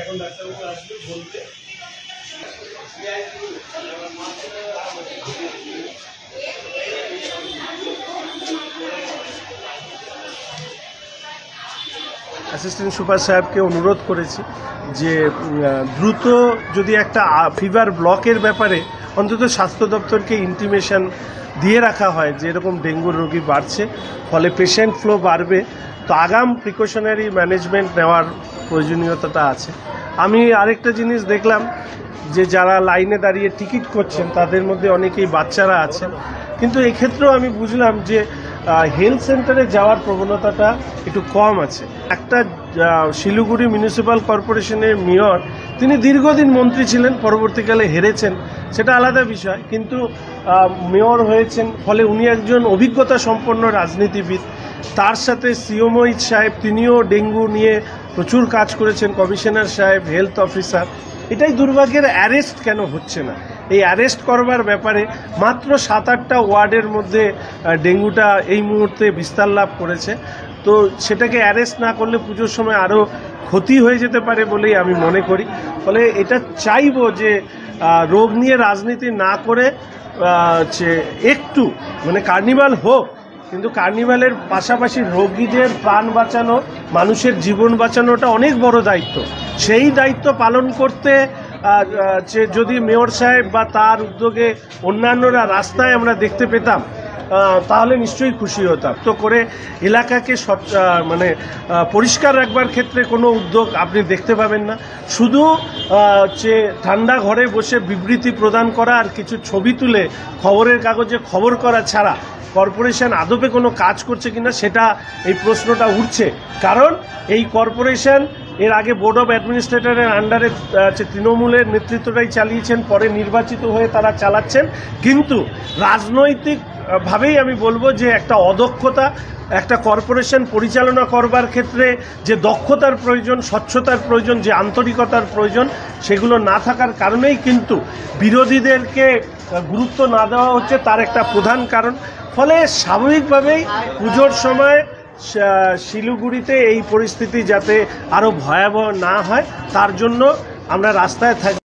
এখন ডাক্তারবাবু আসবে বলতে অ্যাসিস্ট্যান্ট সুপার সাহেবকে অনুরোধ করেছি যে দ্রুত যদি একটা ফিভার ব্লকের ব্যাপারে অন্তত স্বাস্থ্য দপ্তরকে ইন্টিমেশন দিয়ে রাখা হয় যে এরকম ডেঙ্গুর রোগী বাড়ছে, ফলে পেশেন্ট ফ্লো বাড়বে, তো আগাম প্রিকশনারি ম্যানেজমেন্ট নেওয়ার প্রয়োজনীয়তাটা আছে। আমি আরেকটা জিনিস দেখলাম যে যারা লাইনে দাঁড়িয়ে টিকিট করছেন তাদের মধ্যে অনেকেই বাচ্চারা আছেন, কিন্তু এক্ষেত্রেও আমি বুঝলাম যে হেলথ সেন্টারে যাওয়ার প্রবণতাটা একটু কম আছে। একটা শিলিগুড়ি মিউনিসিপ্যাল কর্পোরেশনের মেয়র, তিনি দীর্ঘদিন মন্ত্রী ছিলেন, পরবর্তীকালে হেরেছেন, সেটা আলাদা বিষয়, কিন্তু মেয়র হয়েছেন, ফলে উনি একজন অভিজ্ঞতা সম্পন্ন রাজনীতিবিদ। তার সাথে সিও মোহিত সাহেব, তিনিও ডেঙ্গু নিয়ে প্রচুর কাজ করেছেন, কমিশনার সাহেব, হেলথ অফিসার। এটাই দুর্ভাগ্যের, অ্যারেস্ট কেন হচ্ছে না? এই অ্যারেস্ট করবার ব্যাপারে মাত্র 7-8টা ওয়ার্ডের মধ্যে ডেঙ্গুটা এই মুহূর্তে বিস্তার লাভ করেছে, তো সেটাকে অ্যারেস্ট না করলে পুজোর সময় আরও ক্ষতি হয়ে যেতে পারে বলেই আমি মনে করি। ফলে এটা চাইব যে রোগ নিয়ে রাজনীতি না করে একটু কার্নিভাল হোক, কিন্তু কার্নিভালের পাশাপাশি রোগীদের প্রাণ বাঁচানো, মানুষের জীবন বাঁচানোটা অনেক বড় দায়িত্ব। সেই দায়িত্ব পালন করতে যদি মেয়র সাহেব বা তার উদ্যোগে অন্যান্যরা রাস্তায় আমরা দেখতে পেতাম, তাহলে নিশ্চয়ই খুশি হতাম। তো করে এলাকাকে পরিষ্কার রাখবার ক্ষেত্রে কোনো উদ্যোগ আপনি দেখতে পাবেন না, শুধু ঠান্ডা ঘরে বসে বিবৃতি প্রদান করা আর কিছু ছবি তুলে খবরের কাগজে খবর করা ছাড়া কর্পোরেশন আদপে কোনো কাজ করছে কিনা সেটা এই প্রশ্নটা উঠছে। কারণ এই কর্পোরেশন এর আগে বোর্ড অফ অ্যাডমিনিস্ট্রেটরের আন্ডারে তৃণমূলের নেতৃত্বটাই চালিয়েছেন, পরে নির্বাচিত হয়ে তারা চালাচ্ছেন, কিন্তু রাজনৈতিকভাবেই আমি বলবো যে একটা অদক্ষতা, একটা কর্পোরেশন পরিচালনা করবার ক্ষেত্রে যে দক্ষতার প্রয়োজন, স্বচ্ছতার প্রয়োজন, যে আন্তরিকতার প্রয়োজন, সেগুলো না থাকার কারণেই কিন্তু বিরোধীদেরকে গুরুত্ব না দেওয়া হচ্ছে, তার একটা প্রধান কারণ। ফলে স্বাভাবিকভাবেই পুজোর সময় শিলিগুড়িতে এই পরিস্থিতি যাতে আরও ভয়াবহ না হয়, তার জন্য আমরা রাস্তায় থাকি।